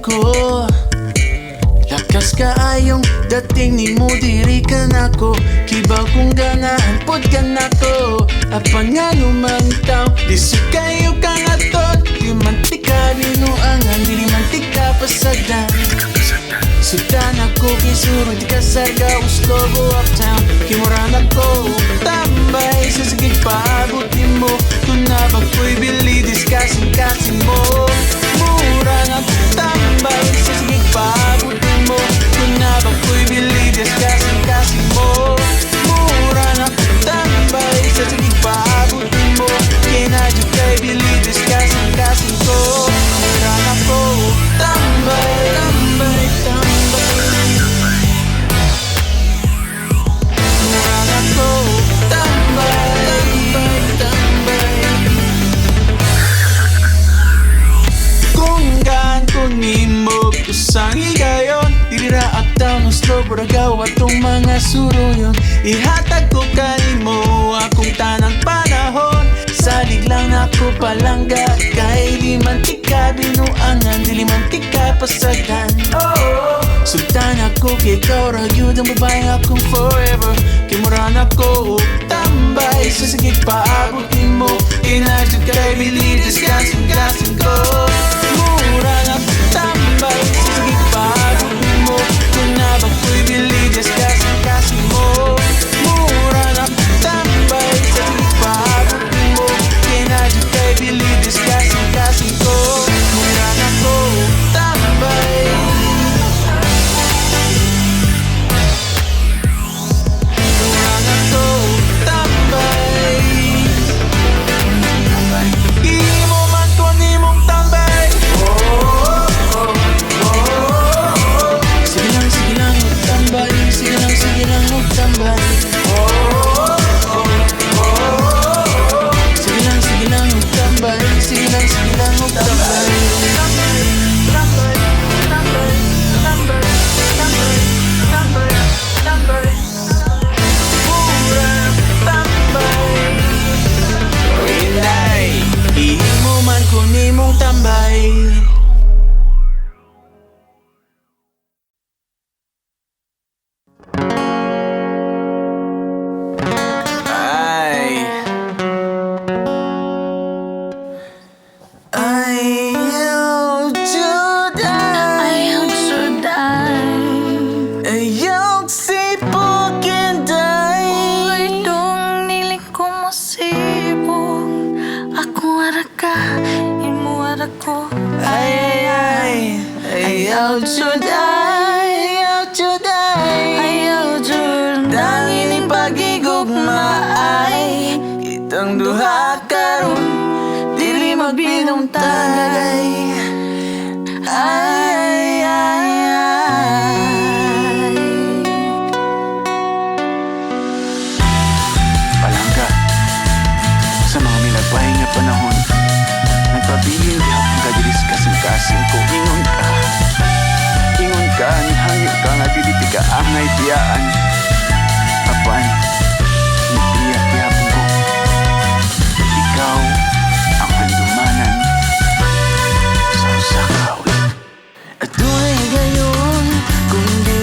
ko. Lakas kaayong dating ni mo diri ka nako. Kibaw kung ganaan pod ka nako. Apan nga lumangtaw lisod kayo kang aton. Di mantika binuangan, di mantika pasadan. Sudan ako kisuro di kasarga uslobo uptown. Kimuran ako tambay sa sigig paabutin mo. Kung nabag ko'y bili discussing mo. Mura na tambay sa sigig paabutin mo. Kung nabag ko'y bili discussing mo. Mura na tambay sa sigig paabutin mo. Kinadyo kay bili discussing ko. Mura na ko tambay. Kusang higayon, dirira at down slow buragaw atong mga suruyon. Ihatag ko kanimo akong tanang panahon. Salig lang ako palangga, kay di mantika binuangan, di mantika pasagan. Sultan ako kay ikaw, ragyod ang babae akong forever. Kimuran ako tambay sa sigig paabutin mo. Inadyod kay bili discussing ko. Mura na tambay sa sigig paabutin mo. Kung nabag ko'y bili discussing mo. Mura na tambay sa sigig paabutin mo. Inadyod kay bili discussing ko. Mura na ko tambay. Kitang duha karon, dili magbinong tagay. Palangga, sa mga milagpay nga panahon, nagpabilin di akong kadiris kasing-kasing ko. Ingon ka, nihangyo ka nga dili ka angay tiyaan. Apan, ikaw ang handumanan sa usakaw. At tunay gayon, kung di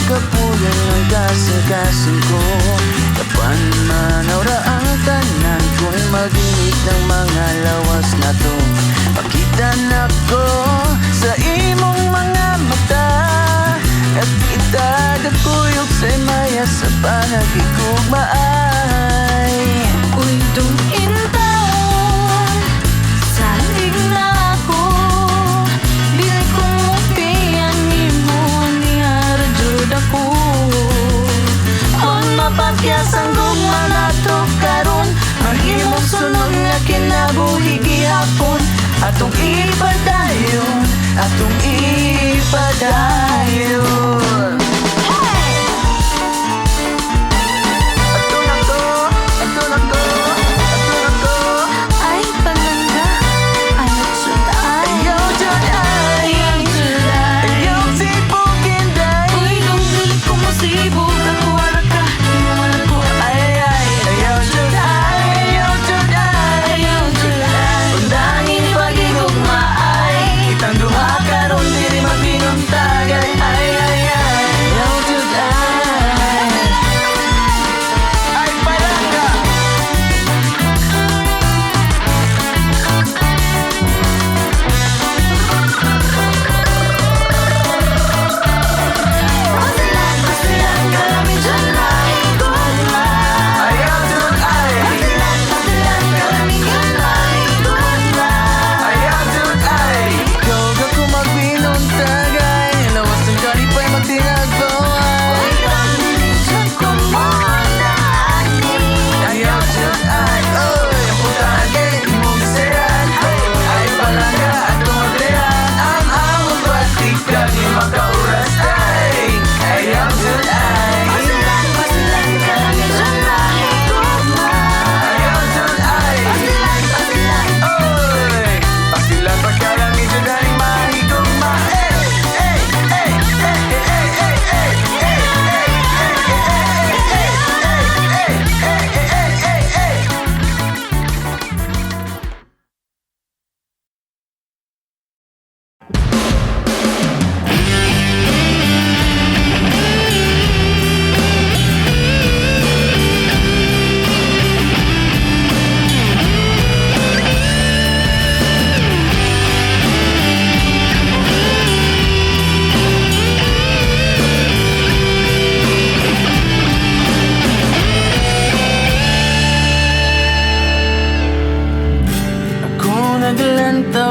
kapulan ng kasing-kasing ko. Kapan manawra ang tanan ko'y maginig ng mga lawas na to. Pakita na ko sa imong mga mata. At itagakuyog sa'y maya sa panagigugmaay. Uy, dumintang salig na ako. Dili ko mo piyanin mo niyara jud ako. On mapakyas ang gugma na to karon, mahimong sunod nga kinabuhi gihapon. Atong ipadayon, atong ipadayon. Duha karon diri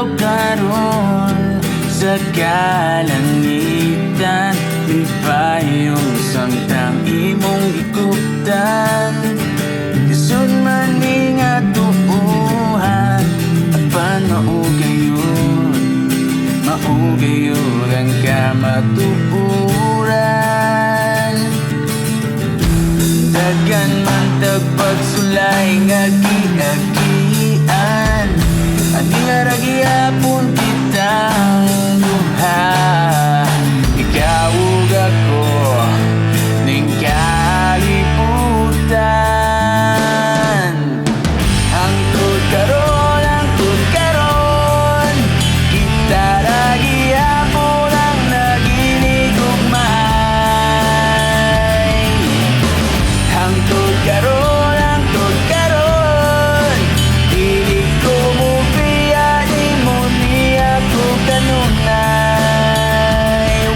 adlaw karon sa kalangitan, di payong samtang imong ikuptan. Lisod man ning atuuhan, apan maugayon ang kamatupuran. Daghan man tagpagsulay nga giagian, ani nga ra gihapon kitang duha. Ikaw ug ako ning kalibutan. Hangtod karon, kita ra gihapon ang naginigugmay. Hangtod karon, dili ko mubiya imo niya ko kanunay.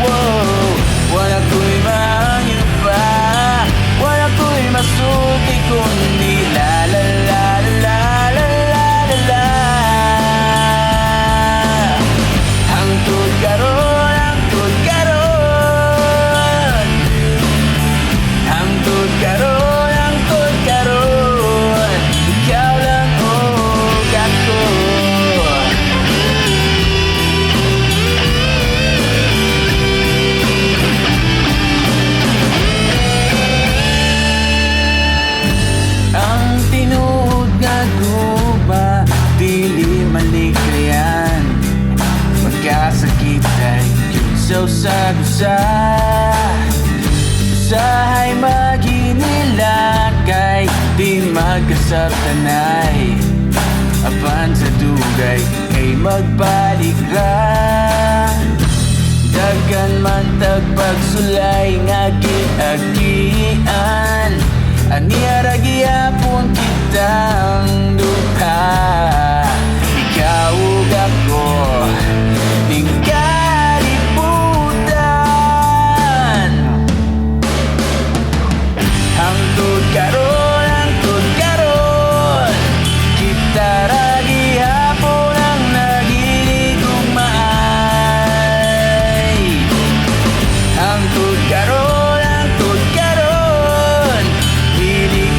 Wow, wala ko'y mahangin pa, wala ko'y masulti kundi la la la la la la la la. Hangtod karon, hangtod karon, hangtod karon, hangtod karon, ikaw lang ug ako. Ang tinuod nga guba, dili malikayan, magkasakit ay kinsaw-sa-gusa. Usahay maginilakay, di magkasabtanay, apan sa dugay kay magbalik ra. Daghan man tagpagsulay nga giagian, ani ra gihapon kitang duha. Ikaw ug ako ning kalibutan. Hangtod karon, kita ra gihapon ang naginigugmay. Hangtod karon, dili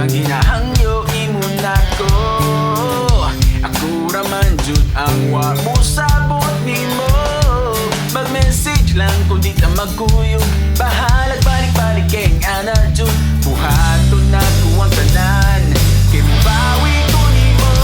ang ginahangyo imo nako. Ako raman jud ang wa mo sabot nimo. Mag-message lang kung di ta magkuyo. Bahalag balik-balik keng ana jud. Buhaton na ko ang tanan. Kay mubawi ko nimo.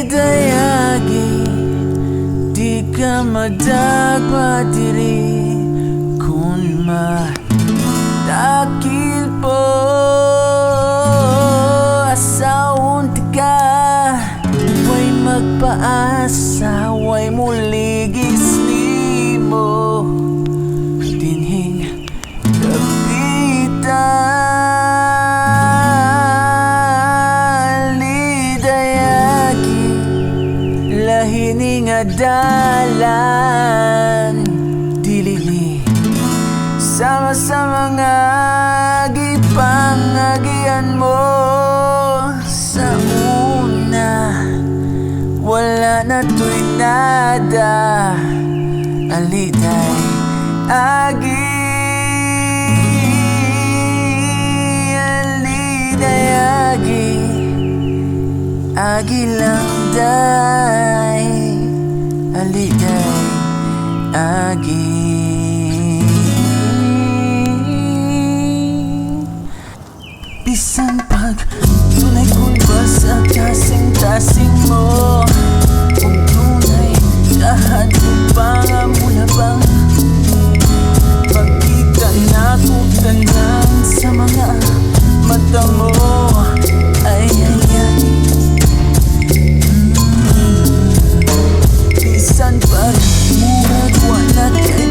alidayagi di ka madagpa diri kun madakil po asaon ti ka way magpaasa way muligis nimo dinhing kapitan lidayagi lahini nga dalan dili ni sama-sama nga gipangagian mo sa una wala na to'y nada aliday agi alidayagi agi lang day aliday agi bisan pag tunay kulba sa kasing-kasing mo kung tunay kahadlong pa nga mula bang pagkita na kung tanan sa mga mata mo ay bisan pag murag wala kay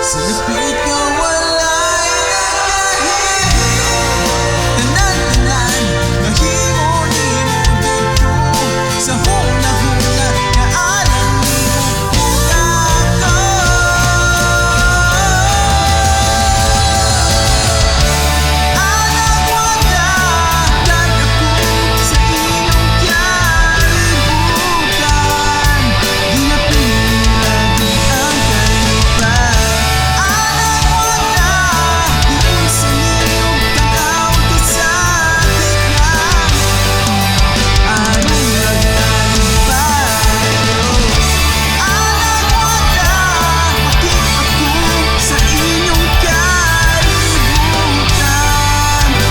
Sa lapit ka walay tanan-tanan mahimo-himo dito sa huna-huna nga alam nimo ako. Anak wala dadako sa inyong kalibutan, di na pinilagi ang kalipan. Anak wala diin sa inyong tanaw kasakit lang, anong nagkalipan. Anak wala bakit ako sa inyong kalibutan,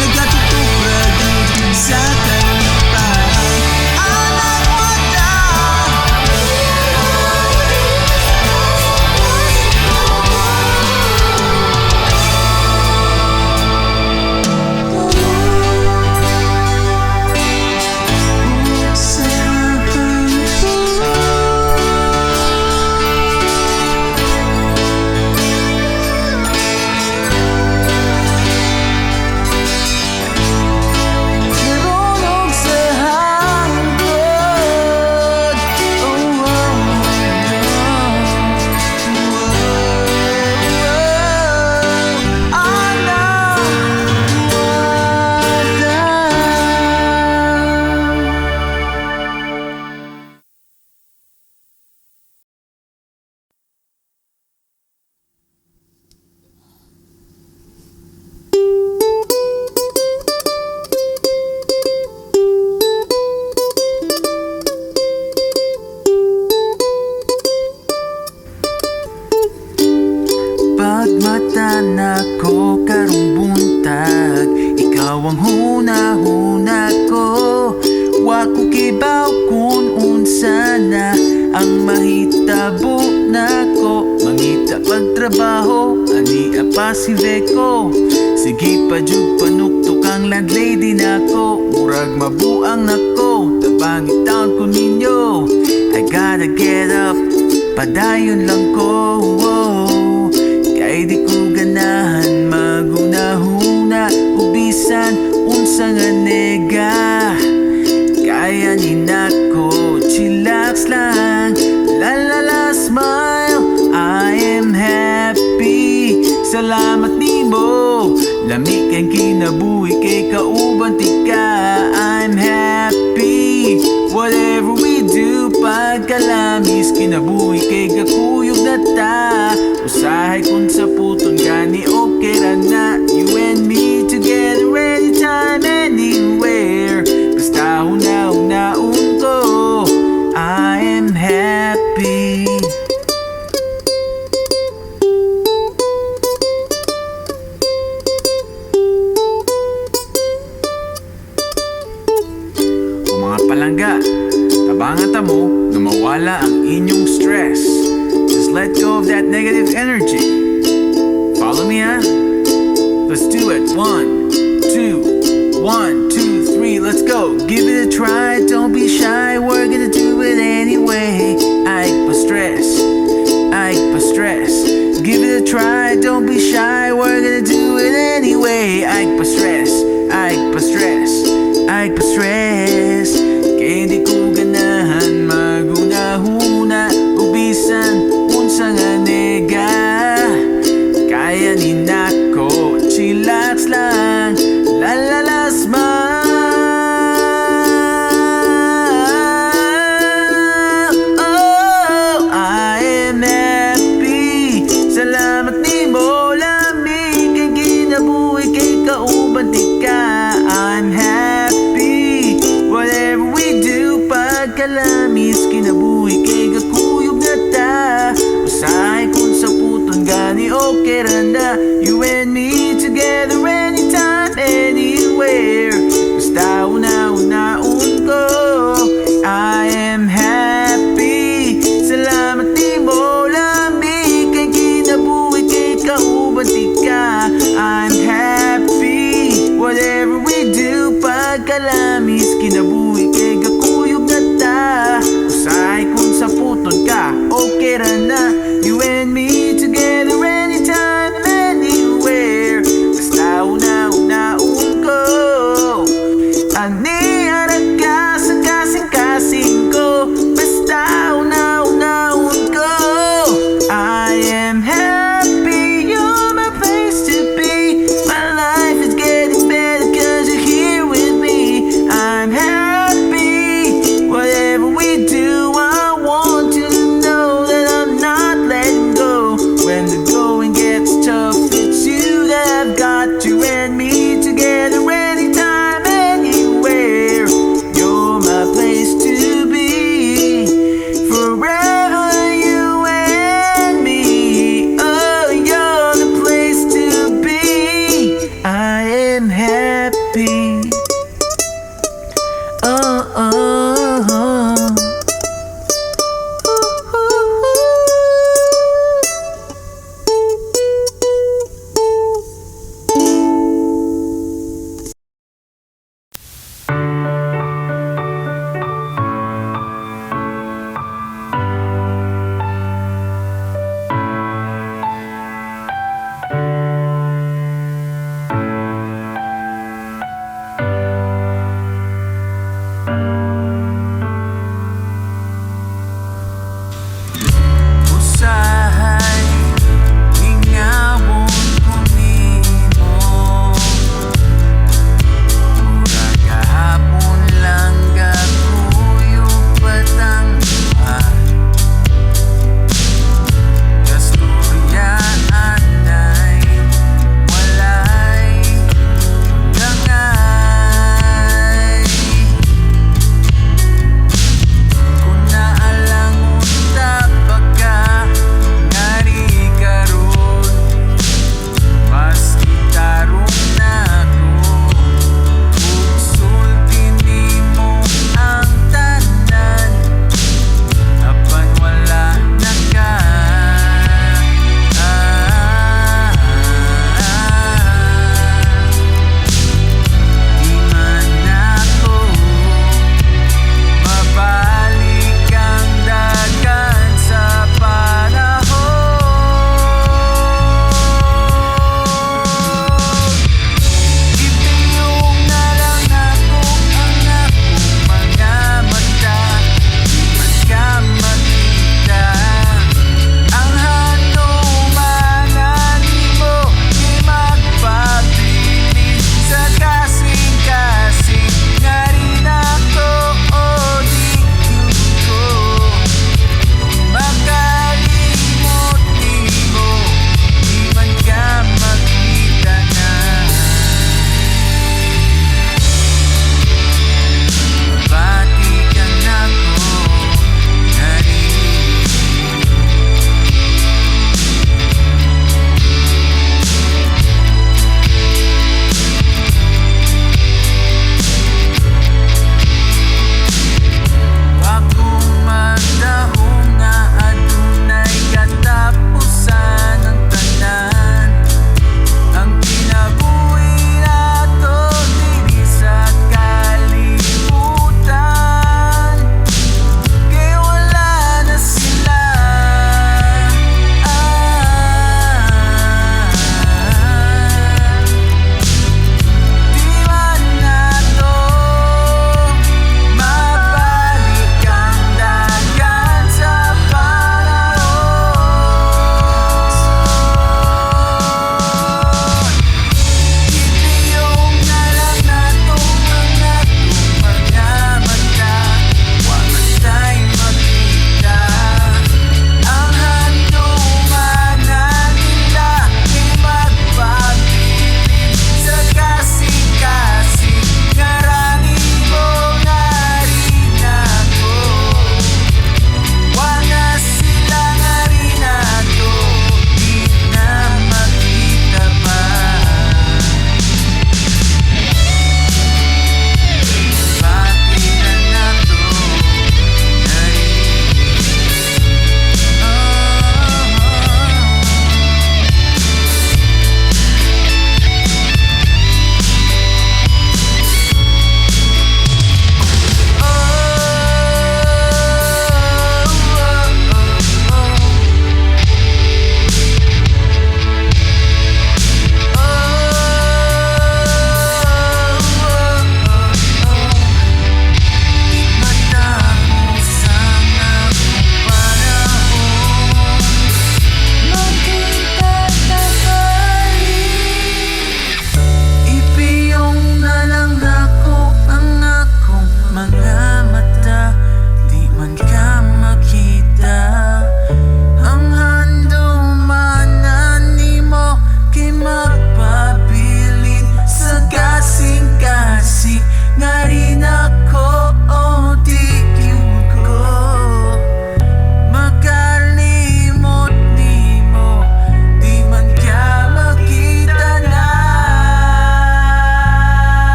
nagatutok ra din sa kalipan. Anak wala Marunong sa hangkod. Anak pagmata nako karong buntag, ikaw ang huna-huna ko. Wa ko kibaw kung unsa na ang mahitabo nako. Mangita pagtrabaho ani apasive ko. Sige pa jud panuktok ang landlady nako. Murag mabuang nako, tabangit taon ko ninyo. I gotta get up, padayon lang ko. Kay di ko ganahan maguna-huna, ubisan unsa nga nega. Kaya ni nako, chillax lang, la la la smile. I am happy, salamat nimo. Lami kang kinabuhi kay kauban tika. I'm happy, whatever we do. Pagkalamis kinabuhi kay gakuyog na ta. Usahay kung sa puton gani okay ra na. You and me together anytime, anywhere. Basta huna-hunaon ko, I am happy. O mga palangga, tabangan ta mo na mawala ang inyong stress. Just let go of that negative energy. Follow me, huh? Let's do it. 1, 2, 1, 2, 3. Let's go. Give it a try. Don't be shy. We're gonna do it anyway. Ay pa stress. Ay pa stress. Give it a try. Don't be shy. We're gonna do it anyway. Ay pa stress. Ay pa stress. Ay pa stress. Kaya di ko ganahan maguna-huna, ubisan unsa nga nega. Kaya ni nako, chillax lang, la la la smile. Oh, I am happy, salamat nimo. Lamig kay ginabuhi kay kauban tika. I'm happy, whatever we do. Pagkalamis kinabuhi kay gakuyog na ta. Usahay kung sa puton gani okay ra na.